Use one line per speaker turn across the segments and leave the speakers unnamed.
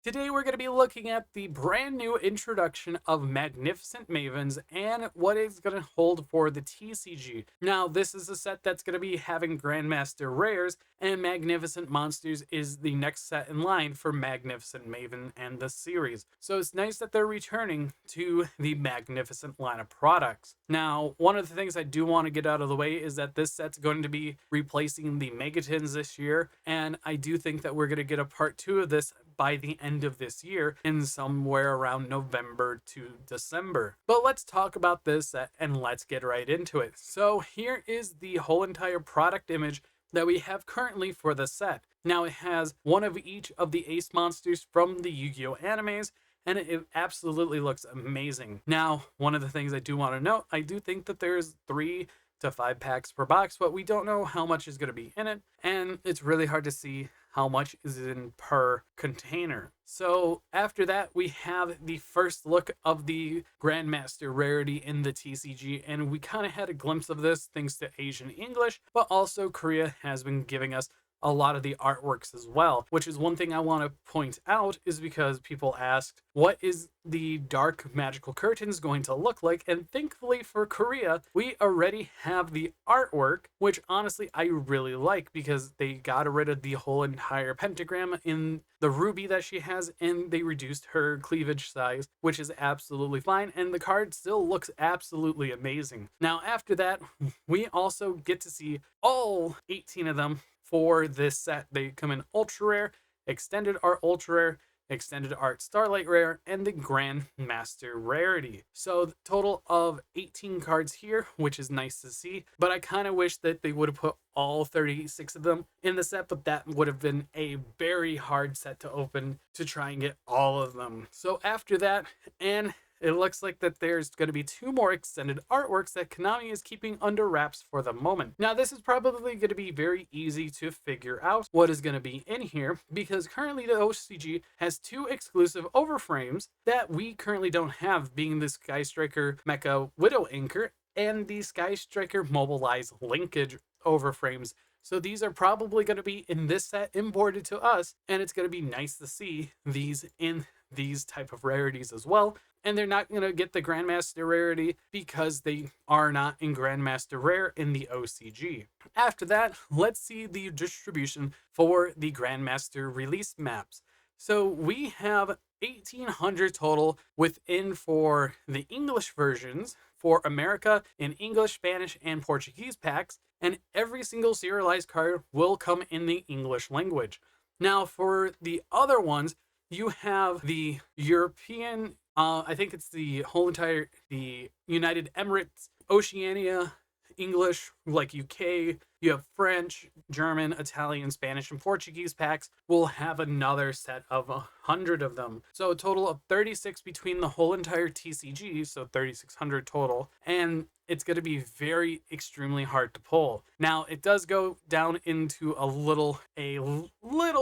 Today we're going to be looking at the brand new introduction of Magnificent Mavens and what it's going to hold for the TCG. Now, this is a set that's going to be having Grandmaster Rares, and Magnificent Monsters is the next set in line for Magnificent Maven and the series. So it's nice that they're returning to the Magnificent line of products. Now, one of the things I do want to get out of the way is that this set's going to be replacing the Megatins this year, and I do think that we're going to get a part 2 of this by the end of this year in somewhere around November to December. But let's talk about this set and let's get right into it. So here is the whole entire product image that we have currently for the set. Now it has one of each of the ace monsters from the Yu-Gi-Oh animes, and it absolutely looks amazing. Now, one of the things I do want to note, I do think that there's 3 to 5 packs per box, but we don't know how much is going to be in it, and it's really hard to see how much is in per container. So after that, we have the first look of the Grandmaster rarity in the TCG, and we kind of had a glimpse of this thanks to Asian English, but also Korea has been giving us a lot of the artworks as well, which is one thing I want to point out is because people asked, what is the dark magical curtains going to look like? And thankfully for Korea, we already have the artwork, which honestly I really like because they got rid of the whole entire pentagram in the ruby that she has, and they reduced her cleavage size, which is absolutely fine, and the card still looks absolutely amazing. Now after that, we also get to see all 18 of them for this set. They come in ultra rare, extended art ultra rare, extended art starlight rare, and the Grandmaster rarity. So the total of 18 cards here, which is nice to see, but I kind of wish that they would have put all 36 of them in the set, but that would have been a very hard set to open to try and get all of them. So after that, and it looks like that there's going to be 2 more extended artworks that Konami is keeping under wraps for the moment. Now, this is probably going to be very easy to figure out what is going to be in here because currently the OCG has 2 exclusive overframes that we currently don't have, being the Sky Striker Mecha Widow Anchor and the Sky Striker Mobilize Linkage overframes. So these are probably going to be in this set imported to us, and it's going to be nice to see these in these type of rarities as well. And they're not going to get the Grandmaster rarity because they are not in Grandmaster Rare in the OCG. After that, let's see the distribution for the Grandmaster release maps. So we have 1,800 total within for the English versions for America in English, Spanish, and Portuguese packs, and every single serialized card will come in the English language. Now for the other ones, you have the European, I think it's the whole entire, the United Emirates, Oceania, English, like UK, you have French, German, Italian, Spanish, and Portuguese packs. Will have another set of 100 of them. So a total of 36 between the whole entire TCG, so 3,600 total. And it's going to be very extremely hard to pull. Now, it does go down into a little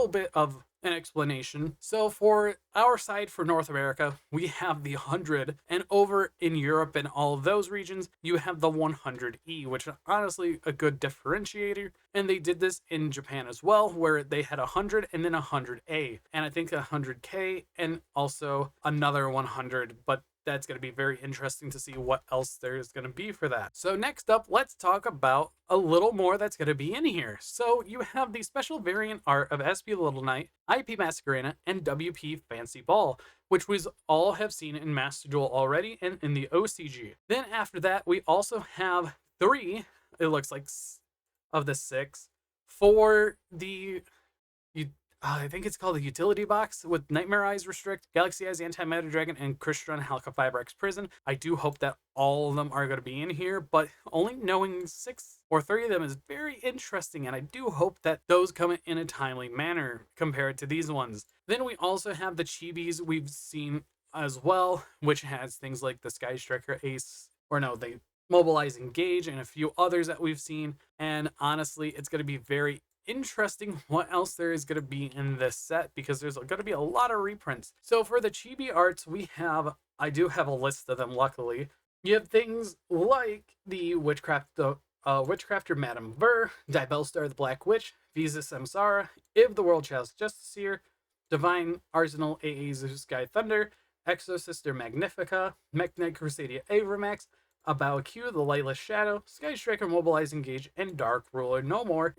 bit of an explanation. So for our side, for North America, we have the 100, and over in Europe and all of those regions, you have the 100E, which is honestly a good differentiator. And they did this in Japan as well, where they had 100 and then 100A, and I think 100K and also another 100, but that's going to be very interesting to see what else there's going to be for that. So next up, let's talk about a little more that's going to be in here. So you have the special variant art of SP Little Knight, IP Masquerena, and WP Fancy Ball, which we all have seen in Master Duel already and in the OCG. Then after that, we also have 3, it looks like, of the 6 for the I think it's called the Utility Box with Nightmare Eyes Restrict, Galaxy Eyes Anti-Matter Dragon, and Crystron Halka Fiber X Prison. I do hope that all of them are going to be in here, but only knowing 6 or 3 of them is very interesting, and I do hope that those come in a timely manner compared to these ones. Then we also have the Chibis we've seen as well, which has things like the Sky Striker Ace, or no, the Mobilize Engage, and a few others that we've seen, and honestly, it's going to be very interesting what else there is going to be in this set because there's going to be a lot of reprints. So for the Chibi arts, I do have a list of them, luckily. You have things like the Witchcrafter Madame Ver, Dibelstar the Black Witch, Visa Samsara, If the World Child's Justice Seer, Divine Arsenal AA Zeus Sky Thunder, Exo Sister Magnifica, Mech Knight Crusadia Avramax, About Q, The Lightless Shadow, Sky Striker Mobilize Engage, and Dark Ruler No More,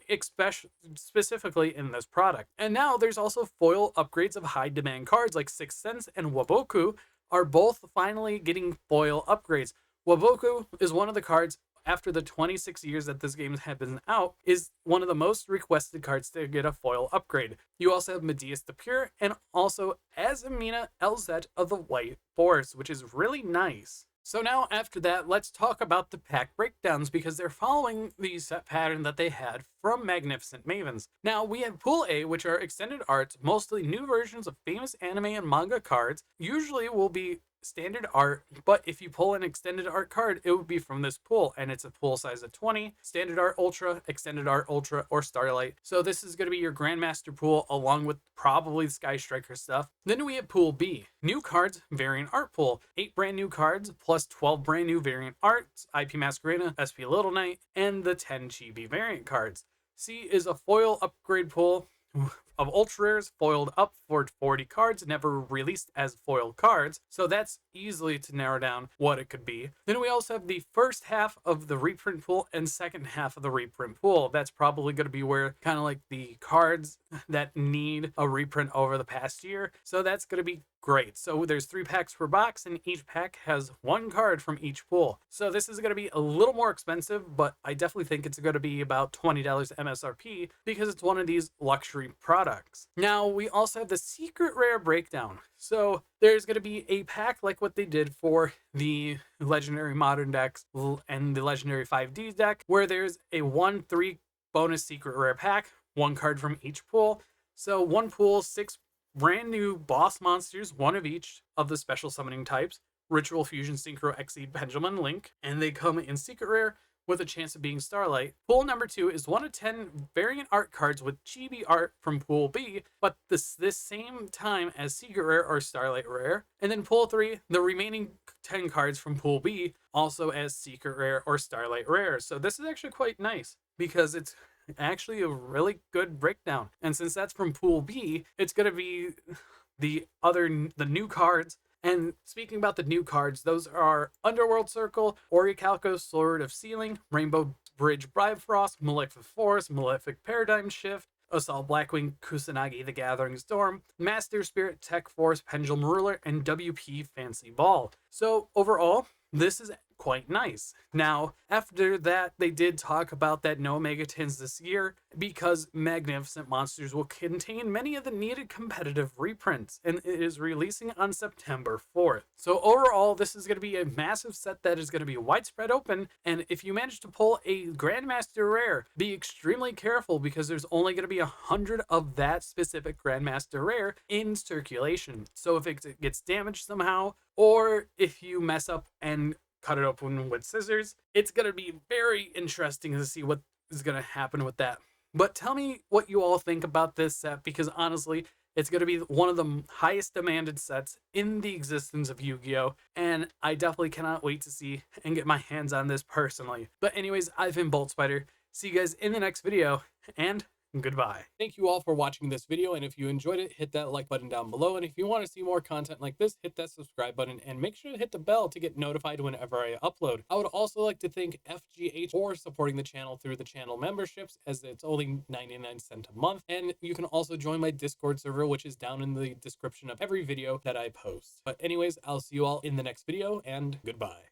specifically in this product. And now there's also foil upgrades of high demand cards like Sixth Sense and Waboku are both finally getting foil upgrades. Waboku is one of the cards after the 26 years that this game has been out, is one of the most requested cards to get a foil upgrade. You also have Medeus the Pure and also Azamina LZ of the White Forest, which is really nice. So now after that, let's talk about the pack breakdowns because they're following the set pattern that they had from Magnificent Mavens. Now we have Pool A, which are extended arts, mostly new versions of famous anime and manga cards. Usually will be standard art, but if you pull an extended art card, it would be from this pool, and it's a pool size of 20, standard art ultra, extended art ultra, or starlight. So this is going to be your grandmaster pool along with probably the Sky Striker stuff. Then we have Pool B, new cards, variant art pool, 8 brand new cards plus 12 brand new variant arts, IP Masquerena, SP Little Knight, and the 10 chibi variant cards. C is a foil upgrade pool of ultra rares foiled up for 40 cards, never released as foil cards. So that's easily to narrow down what it could be. Then we also have the first half of the reprint pool and second half of the reprint pool. That's probably going to be where kind of like the cards that need a reprint over the past year. So that's going to be great. So there's 3 packs per box and each pack has 1 card from each pool. So this is going to be a little more expensive, but I definitely think it's going to be about $20 MSRP because it's one of these luxury products. Now we also have the secret rare breakdown. So there's going to be a pack like what they did for the legendary modern decks and the legendary 5D deck, where there's a 1/3 bonus secret rare pack, 1 card from each pool. So 1 pool, 6 brand new boss monsters, 1 of each of the special summoning types, Ritual Fusion, Synchro, Exceed, Pendulum, and Link, and they come in secret rare with a chance of being Starlight. Pool number 2 is 1 of 10 variant art cards with chibi art from Pool B, but this same time as secret rare or Starlight rare. And then Pool 3, the remaining 10 cards from Pool B, also as secret rare or Starlight rare. So this is actually quite nice because it's actually a really good breakdown. And since that's from Pool B, it's going to be the new cards. And speaking about the new cards, those are Underworld Circle, Orichalco, Sword of Sealing, Rainbow Bridge Bifrost, Malefic Forest, Malefic Paradigm Shift, Assault Blackwing, Kusanagi the Gathering Storm, Master Spirit, Tech Force, Pendulum Ruler, and WP Fancy Ball. So overall, this is quite nice. Now, after that, they did talk about that no Megatins this year because Magnificent Monsters will contain many of the needed competitive reprints, and it is releasing on September 4th. So overall, this is going to be a massive set that is going to be widespread open, and if you manage to pull a Grandmaster Rare, be extremely careful because there's only going to be 100 of that specific Grandmaster Rare in circulation. So if it gets damaged somehow, or if you mess up and cut it open with scissors, it's going to be very interesting to see what is going to happen with that. But tell me what you all think about this set, because honestly, it's going to be one of the highest demanded sets in the existence of Yu-Gi-Oh! And I definitely cannot wait to see and get my hands on this personally. But anyways, I've been BoltSpider. See you guys in the next video, and goodbye. Thank you all for watching this video, and if you enjoyed it, hit that like button down below, and if you want to see more content like this, hit that subscribe button and make sure to hit the bell to get notified whenever I upload. I would also like to thank FGH for supporting the channel through the channel memberships, as it's only 99 cents a month, and you can also join my Discord server, which is down in the description of every video that I post. But anyways, I'll see you all in the next video, and goodbye.